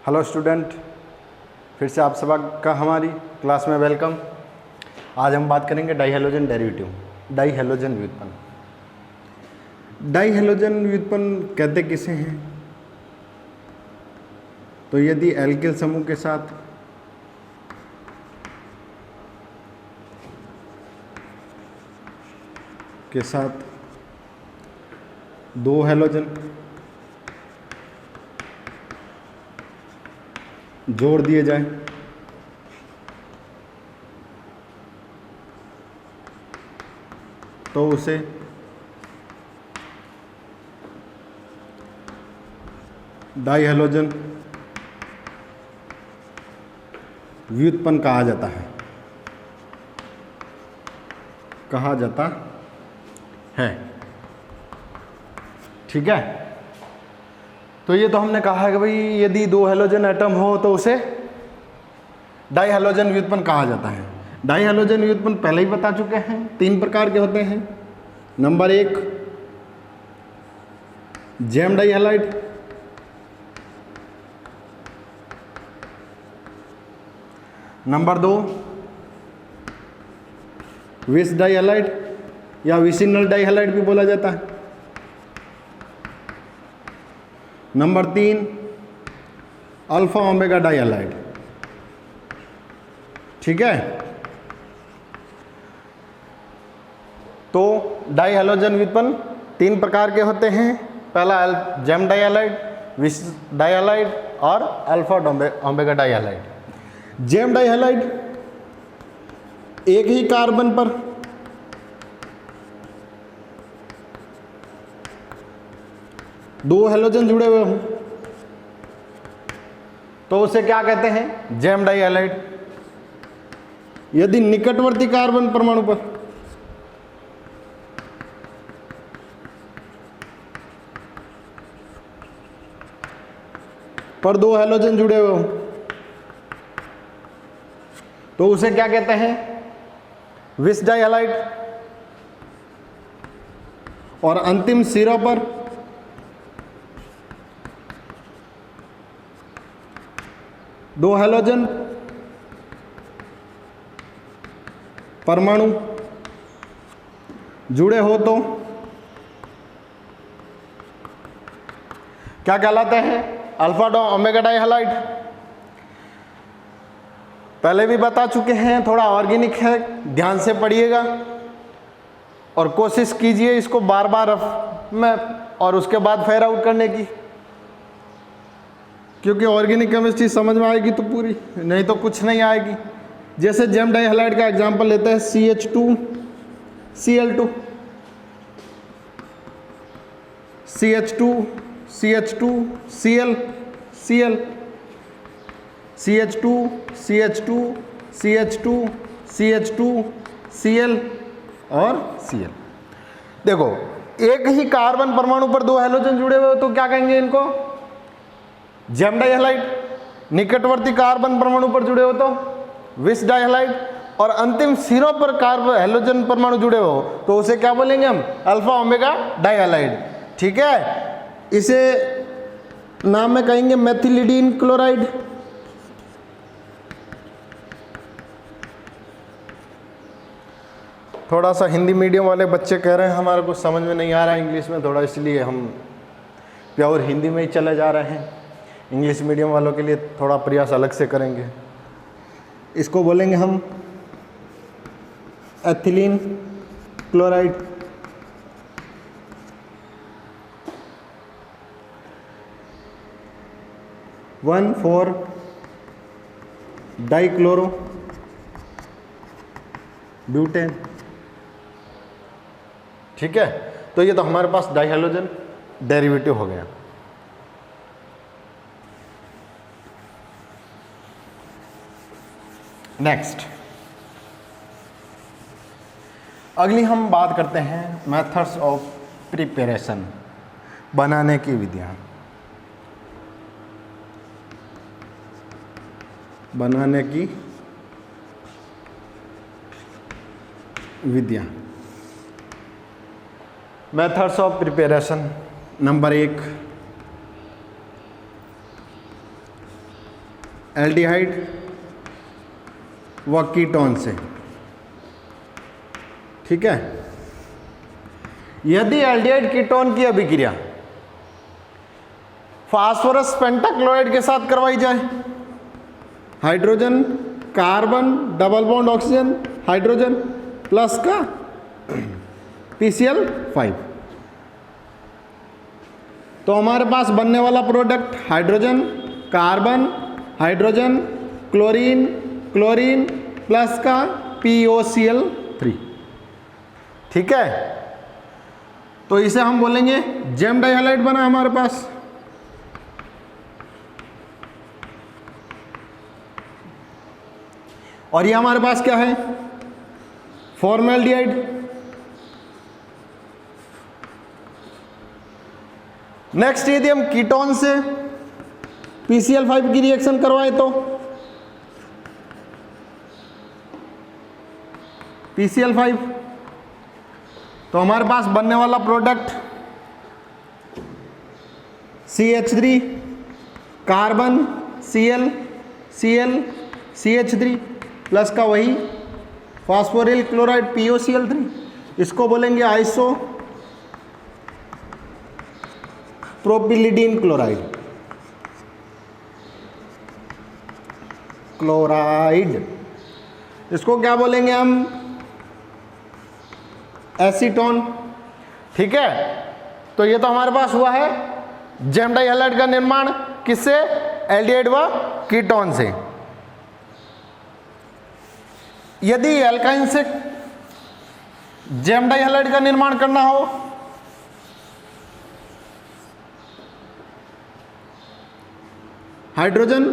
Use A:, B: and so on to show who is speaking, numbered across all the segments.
A: Hello student, फिर से आप सबका हमारी क्लास में वेलकम। आज हम बात करेंगे डाइहैलोजन डेरिवेटिव, डाइहैलोजन व्युत्पन्न। डाइहैलोजन व्युत्पन्न कहते किसे हैं? तो यदि एल्किल समूह के साथ दो हैलोजन जोड़ दिए जाए तो उसे डाइहैलोजन व्युत्पन्न कहा जाता है। ठीक है, तो ये तो हमने कहा है कि भाई यदि दो हैलोजन एटम हो तो उसे डाइहैलोजन व्युत्पन्न कहा जाता है। डाइहैलोजन व्युत्पन्न पहले ही बता चुके हैं, 3 प्रकार के होते हैं। नंबर 1 जैम डाइहैलाइड, नंबर 2 विस डाइहैलाइड या विसिनल डाइहैलाइड भी बोला जाता है। Number 3 alpha omega dihalide. ठीक है, तो डाइहैलोजन व्युत्पन्न 3 प्रकार के होते हैं। पहला जैम डाइहैलाइड, विस डाइहैलाइड और अल्फा ओमेगा डाइहैलाइड। जैम डाइहैलाइड एक ही कार्बन पर दो हैलोजन जुड़े हुए हों तो उसे क्या कहते हैं? जैम डाइहैलाइड। यदि निकटवर्ती कार्बन परमाणु पर दो हैलोजन जुड़े हुए हों तो उसे क्या कहते हैं? विस डाइहैलाइड। और अंतिम सिरों पर दो हैलोजन परमाणु जुड़े हो तो क्या कहलाते हैं? Alpha omega dihalide. पहले भी बता चुके हैं, थोड़ा ऑर्गेनिक है, ध्यान से पढ़िएगा और कोशिश कीजिए इसको बार बार रफ में और उसके बाद फेयर आउट करने की, क्योंकि ऑर्गेनिक केमिस्ट्री समझ में आएगी तो पूरी, नहीं तो कुछ नहीं आएगी। जैसे जैम डाइहैलाइड का एग्जांपल लेते हैं, CH2Cl2, CH2Cl, CH2Cl और Cl। देखो, एक ही कार्बन परमाणु पर दो हैलोजन जुड़े हुए तो क्या कहेंगे इनको? जैम डाइहैलाइड। निकटवर्ती कार्बन परमाणु पर जुड़े हो तो विस डाइहैलाइड। और अंतिम सिरों पर कार्बन हैलोजन परमाणु जुड़े हो तो उसे क्या बोलेंगे हम? Alpha omega dihalide. ठीक है, इसे नाम में कहेंगे मेथिलिडीन क्लोराइड। थोड़ा सा हिंदी मीडियम वाले बच्चे कह रहे हैं हमारे को समझ में नहीं आ रहा है इंग्लिश में थोड़ा, इसलिए हम प्योर हिंदी में ही चले जा रहे हैं। इंग्लिश मीडियम वालों के लिए थोड़ा प्रयास अलग से करेंगे। इसको बोलेंगे हम ethylene chloride. One four dichloro butane. ठीक है, तो ये तो हमारे पास डाइहैलोजन डेरिवेटिव हो गया। नेक्स्ट, अगली हम बात करते हैं मेथड्स ऑफ प्रिपरेशन, बनाने की विधियां। बनाने की विधियां, methods of preparation. Number 1 aldehyde व कीटोन से। ठीक है, यदि एल्डिहाइड कीटोन की अभिक्रिया फास्फोरस पेंटाक्लोराइड के साथ करवाई जाए, hydrogen carbon double bond oxygen hydrogen plus का PCl5, तो हमारे पास बनने वाला product hydrogen carbon hydrogen chlorine chlorine plus का POCl3। ठीक है, तो इसे हम बोलेंगे जेम डाइहैलाइड बना हमारे पास। और ये हमारे पास क्या है, फॉर्मेल्डिहाइड। नेक्स्ट, यदि हम कीटोन से PCl5 की रिएक्शन करवाएं तो PCl5, तो हमारे पास बनने वाला product CH3 carbon Cl Cl CH3 plus का वही फास्फोरिल क्लोराइड POCl3, इसको बोलेंगे आइसो प्रोपिलिडीन क्लोराइड, इसको क्या बोलेंगे हम, एसीटोन। ठीक है, तो ये तो हमारे पास हुआ है जेम डाइहैलाइड का निर्माण किससे, एल्डिहाइड व कीटोन से। यदि एल्काइन से जेम डाइहैलाइड का निर्माण करना हो, hydrogen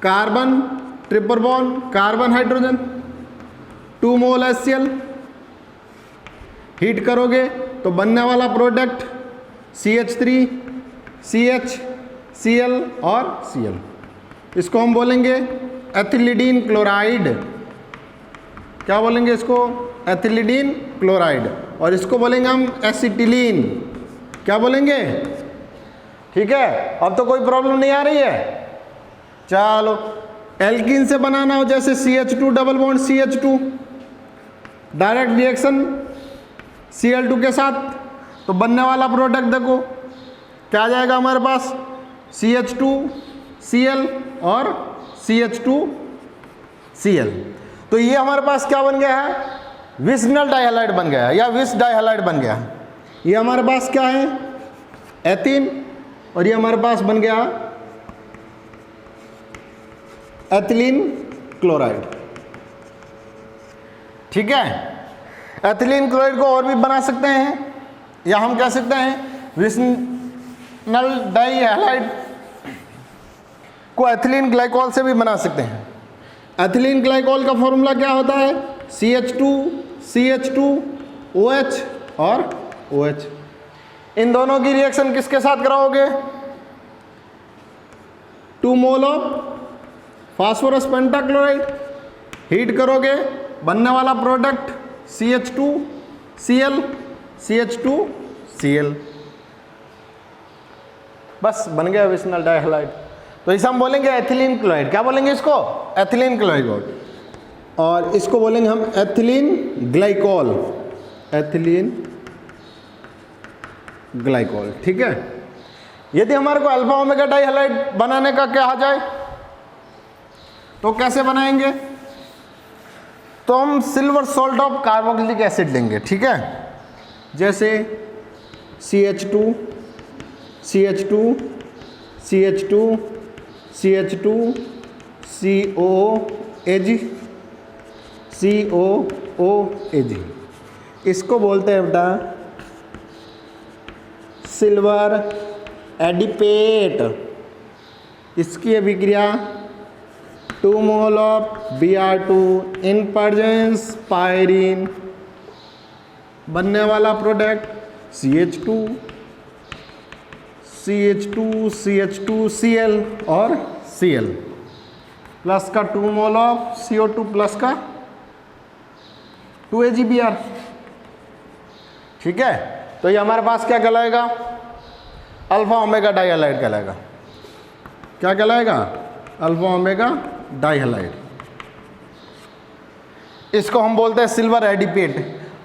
A: carbon triple bond carbon hydrogen 2 मोल HCl, हीट करोगे तो बनने वाला प्रोडक्ट CH3 CH Cl और Cl, इसको हम बोलेंगे एथिलीडीन क्लोराइड। क्या बोलेंगे इसको, एथिलीडीन क्लोराइड, और इसको बोलेंगे हम एसिटिलीन। क्या बोलेंगे, ठीक है, अब तो कोई प्रॉब्लम नहीं आ रही है। चलो, एल्कीन से बनाना हो जैसे CH2 double bond CH2, direct reaction Cl2 के साथ, तो बनने वाला प्रोडक्ट देखो क्या आ जाएगा हमारे पास, CH2 Cl और CH2 Cl। तो ये हमारे पास क्या बन गया है, विस्नल डाइहैलाइड बन गया है या विस डाइहैलाइड बन गया है। ये हमारे पास क्या है, एथीन, और ये हमारे पास बन गया एथिलीन क्लोराइड। ठीक है, एथिलीन क्लोराइड को और भी बना सकते हैं, या हम कह सकते हैं विस्नल डाइहैलाइड को एथिलीन ग्लाइकॉल से भी बना सकते हैं। एथिलीन ग्लाइकॉल का फॉर्मूला क्या होता है, CH2 CH2 OH और OH। इन दोनों की रिएक्शन किसके साथ कराओगे, 2 mole of phosphorus pentachloride, heat करोगे बनने वाला product CH2 Cl CH2 Cl, बस बन गया विस्नल डाइहैलाइड। तो इसे हम बोलेंगे एथिलीन क्लोराइड। क्या बोलेंगे इसको, एथिलीन क्लोराइड, और इसको बोलेंगे हम एथिलीन ग्लाइकॉल, एथिलीन ग्लाइकॉल। ठीक है, यदि हमारे को अल्फा ओमेगा डाइहैलाइड बनाने का कहा जाए तो कैसे बनाएंगे, तो हम silver salt of carboxylic acid लेंगे। ठीक है, जैसे CH2 CH2 CH2 CH2 COOH COOH, इसको बोलते हैं बेटा सिल्वर एडिपेट। इसकी अभिक्रिया 2 mole of Br2 in presence pyrene, बनने वाला प्रोडक्ट CH2 Cl और Cl प्लस का 2 मोल ऑफ CO2 प्लस का 2AgBr। ठीक है, तो ये हमारे पास क्या कहलाएगा, अल्फा ओमेगा डाइहैलाइड कहलाएगा। क्या कहलाएगा, अल्फा ओमेगा डाइहैलाइड। इसको हम बोलते हैं सिल्वर एडिपेट।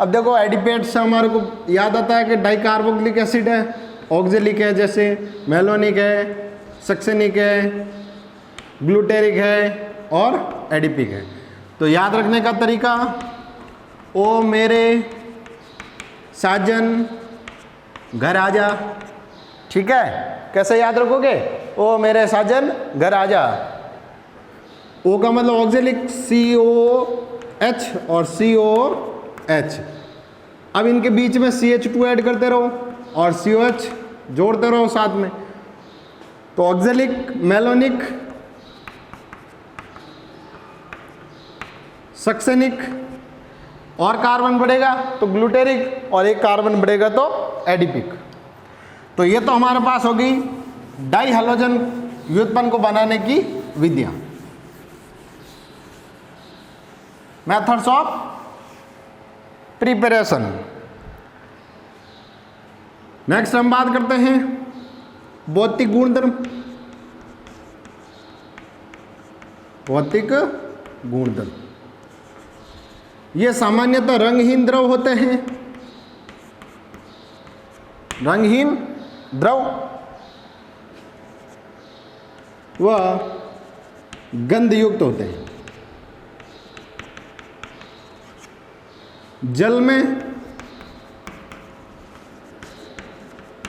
A: अब देखो एडिपेट से हमारे को याद आता है कि डाइकार्बोक्सिलिक एसिड है, ऑक्जेलिक है, जैसे मेलोनिक है, सक्सेनिक है, ग्लूटेरिक है और एडिपिक है। तो याद रखने का तरीका, ओ मेरे साजन घर आजा, ठीक है। कैसे याद रखोगे, ओ मेरे साजन घर आजा। ओ का मतलब ऑक्जेलिक, COH और COH। अब इनके बीच में CH2 ऐड करते रहो और COH जोड़ते रहो साथ में। तो ऑक्जेलिक, मेलोनिक, सक्सेनिक और कार्बन बढ़ेगा तो ग्लूटेरिक, और एक कार्बन बढ़ेगा तो एडिपिक। तो ये तो हमारे पास होगी डाई हैलोजन व्युत्पन्न को बनाने की विधियां, मेथड्स ऑफ प्रिपरेशन। नेक्स्ट हम बात करते हैं भौतिक गुणधर्म। भौतिक गुणधर्म ये सामान्यतः रंगहीन द्रव होते हैं। रंगहीन द्रव व गंधयुक्त होते हैं। जल में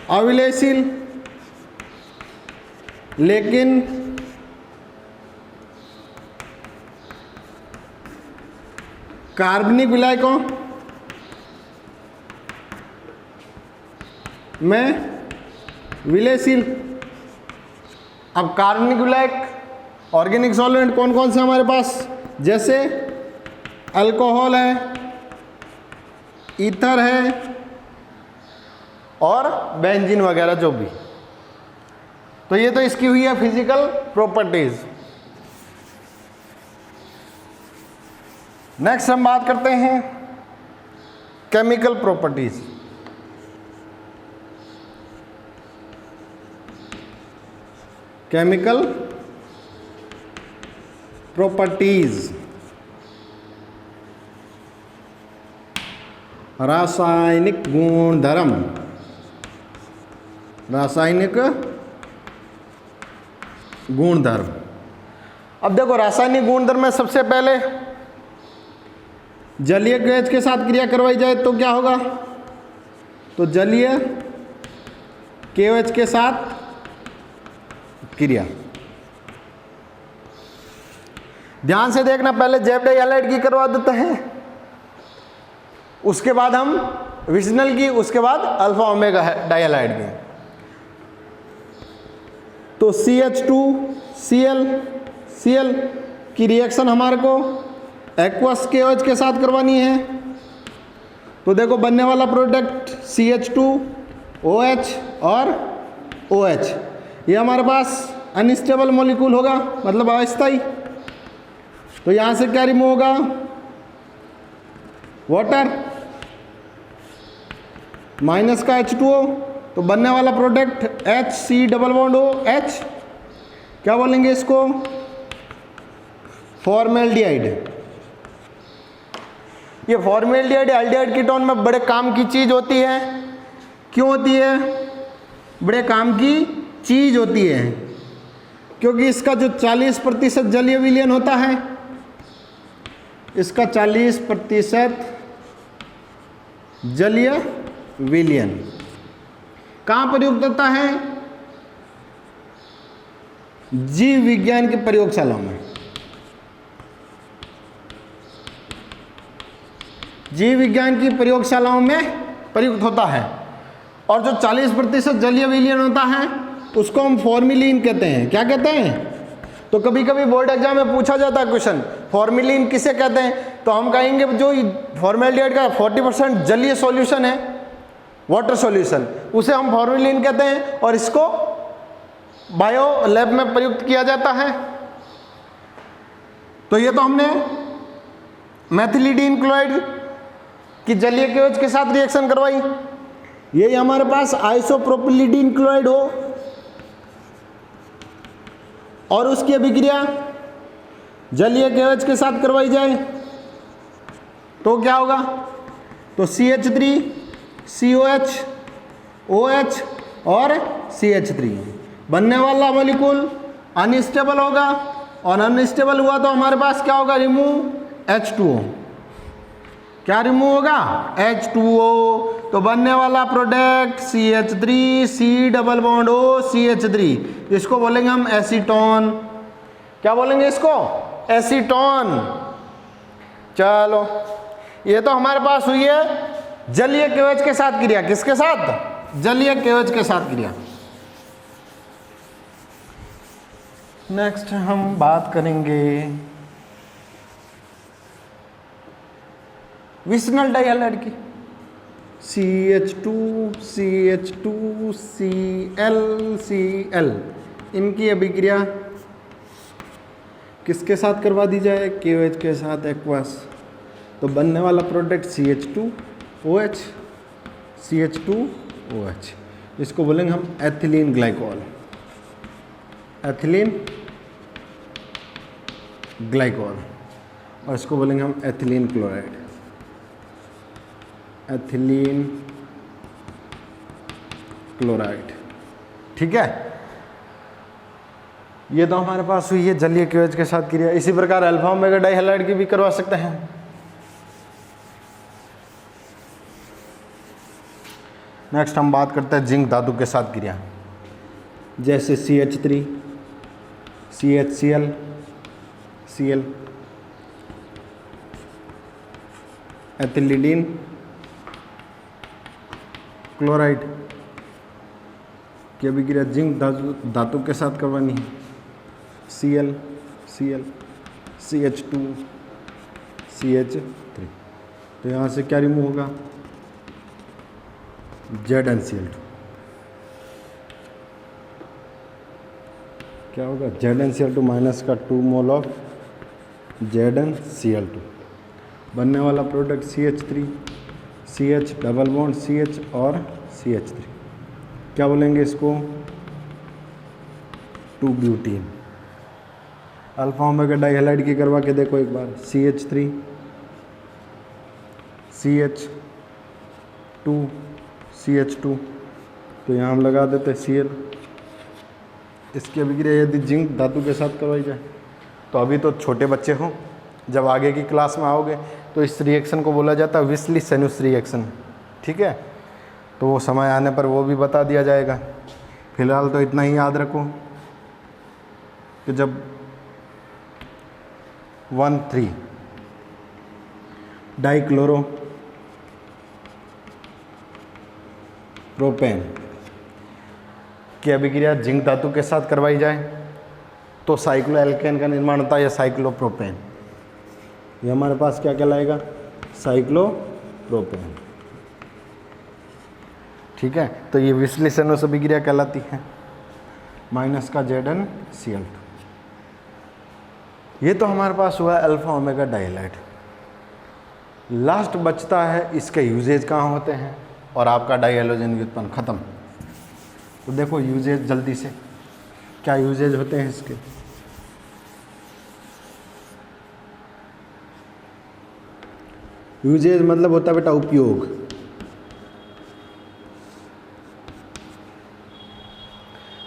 A: अविलयशील लेकिन कार्बनिक विलायकों में विलयशील। अब कार्बनिक विलायक ऑर्गेनिक सॉल्वेंट कौन कौन से हमारे पास, जैसे अल्कोहल है, ईथर है और बेंजीन वगैरह जो भी। तो ये तो इसकी हुई है फिजिकल प्रॉपर्टीज। नेक्स्ट हम बात करते हैं केमिकल प्रॉपर्टीज। केमिकल प्रॉपर्टीज, रासायनिक गुणधर्म। रासायनिक गुणधर्म। अब देखो रासायनिक गुणधर्म में सबसे पहले जलीय KOH के साथ क्रिया करवाई जाए तो क्या होगा, तो जलीय KOH के साथ क्रिया। ध्यान से देखना, पहले जैव डाइहैलाइड की करवा देते हैं, उसके बाद हम विजनल की, उसके बाद अल्फा ओमेगा डाइहैलाइड की। तो CH2Cl की रिएक्शन हमारे को एक्वस KOH के साथ करवानी है। तो देखो बनने वाला प्रोडक्ट CH2OH और OH, ये हमारे पास अनस्टेबल मॉलिक्यूल होगा, मतलब अस्थायी। तो यहाँ से क्या रिमूव होगा, वाटर माइनस का H2O, तो बनने वाला प्रोडक्ट HC+OH, क्या बोलेंगे इसको, फॉर्मेल्डिहाइड। ये फॉर्मेल्डिहाइड एल्डिहाइड कीटोन में बड़े काम की चीज होती है। क्यों होती है, बड़े काम की चीज होती है क्योंकि इसका जो 40% जलीय विलयन होता है, इसका 40% जलीय विलयन कहाँ प्रयुक्त होता है, जीव विज्ञान की प्रयोगशालाओं में। जीव विज्ञान की प्रयोगशालाओं में प्रयुक्त होता है। और जो 40% जलीय विलयन होता है उसको हम फॉर्मेलिन कहते हैं। क्या कहते हैं, तो कभी कभी बोर्ड एग्जाम में पूछा जाता है क्वेश्चन, फॉर्मेलिन किसे कहते हैं, तो हम कहेंगे जो फॉर्मेल्डिहाइड का 40% जलीय सॉल्यूशन है, वाटर सॉल्यूशन, उसे हम फॉर्मेलिन कहते हैं और इसको बायो लैब में प्रयुक्त किया जाता है। तो ये तो हमने मेथिलीडीन क्लोराइड की जलीय KOH के साथ रिएक्शन करवाई। यही हमारे पास आइसोप्रोपिलीडीन क्लोराइड हो और उसकी अभिक्रिया जलीय KOH के साथ करवाई जाए तो क्या होगा? तो CH3 COH OH और CH3 बनने वाला मॉलिक्यूल अनस्टेबल होगा, और अनस्टेबल हुआ तो हमारे पास क्या होगा? Remove H2O। क्या रिमूव होगा? H2O। तो बनने वाला product CH3 C double bond O CH3, इसको बोलेंगे हम एसीटोन। क्या बोलेंगे इसको? एसीटोन। चलो, ये तो हमारे पास हुई है जलीय KOH के साथ क्रिया। किसके साथ? जलीय KOH के साथ क्रिया। नेक्स्ट हम बात करेंगे विसनल डाइहैलाइड की। CH2 CH2 Cl Cl, इनकी अभिक्रिया किसके साथ करवा दी जाए? KOH के साथ एक्वस। तो बनने वाला प्रोडक्ट CH2OH CH2OH, इसको बोलेंगे हम एथिलीन ग्लाइकॉल। एथिलीन ग्लाइकॉल, और इसको बोलेंगे हम एथिलीन क्लोराइड। Ethylene chloride. ठीक है, ये तो हमारे पास हुई है जलीय KOH के साथ क्रिया। इसी प्रकार अल्फा ओमेगा डाइहैलाइड की भी करवा सकते हैं। नेक्स्ट हम बात करते हैं जिंक धातु के साथ क्रिया, जैसे CH3 CHCl Cl, ethylene chloride की अभिक्रिया जिंक धातु के साथ करवानी है। Cl Cl CH2 CH3, तो यहाँ से क्या रिमूव होगा? ZnCl2। क्या होगा? ZnCl2 माइनस का 2 मोल ऑफ ZnCl2। बनने वाला product CH3 CH double bond CH और CH3, क्या बोलेंगे इसको? 2 ब्यूटीन। अल्फा ओमेगा डाइहैलाइड की करवा के देखो एक बार। CH3 CH2 CH2, तो यहाँ हम लगा देते Cl। इसकी अभिक्रिया यदि जिंक धातु के साथ करवाई जाए, तो अभी तो छोटे बच्चे हो, जब आगे की क्लास में आओगे तो इस रिएक्शन को बोला जाता है विस्ली-सेनुस रिएक्शन। ठीक है, तो वो समय आने पर वो भी बता दिया जाएगा। फिलहाल तो इतना ही याद रखो कि जब 1,3 डाइक्लोरो प्रोपेन की अभिक्रिया जिंक धातु के साथ करवाई जाए तो साइक्लोएल्केन का निर्माण होता है, या साइक्लोप्रोपेन। ये हमारे पास क्या कहलाएगा? साइक्लोप्रोपेन। ठीक है, तो ये विश्लेषणों अभिक्रिया कहलाती है, माइनस का ZnCl2। ये तो हमारे पास हुआ है अल्फा ओमेगा डाइहैलाइड। लास्ट बचता है इसके यूजेज कहाँ होते हैं, और आपका डाइहैलोजन व्युत्पन्न खत्म। तो देखो यूजेज जल्दी से, क्या यूजेज होते हैं इसके? यूजेज मतलब होता है बेटा उपयोग।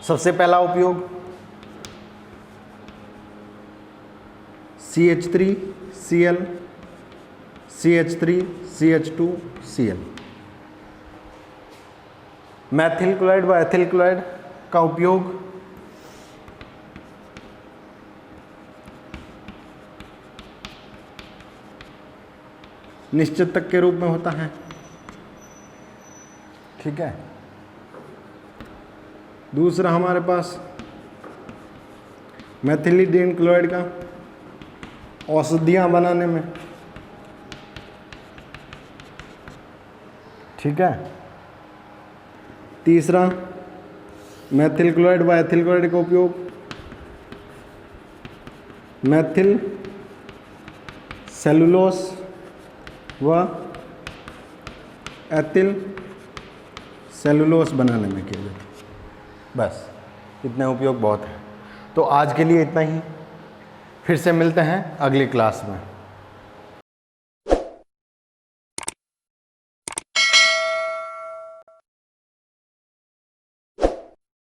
A: सबसे पहला उपयोग CH3 Cl CH3 CH2 Cl, Maithil chloride व एथिल क्लोराइड का उपयोग निश्चितक के रूप में होता है। ठीक है, दूसरा हमारे पास मैथिलीडीन क्लोराइड का औषधियाँ बनाने में। ठीक है, तीसरा मैथिल क्लोराइड व एथिल क्लोराइड का उपयोग मैथिल सेलुलोस व एथिल सेलुलोस बनाने में किया जाता है। बस इतने उपयोग बहुत है। तो आज के लिए इतना ही, फिर से मिलते हैं अगली क्लास में।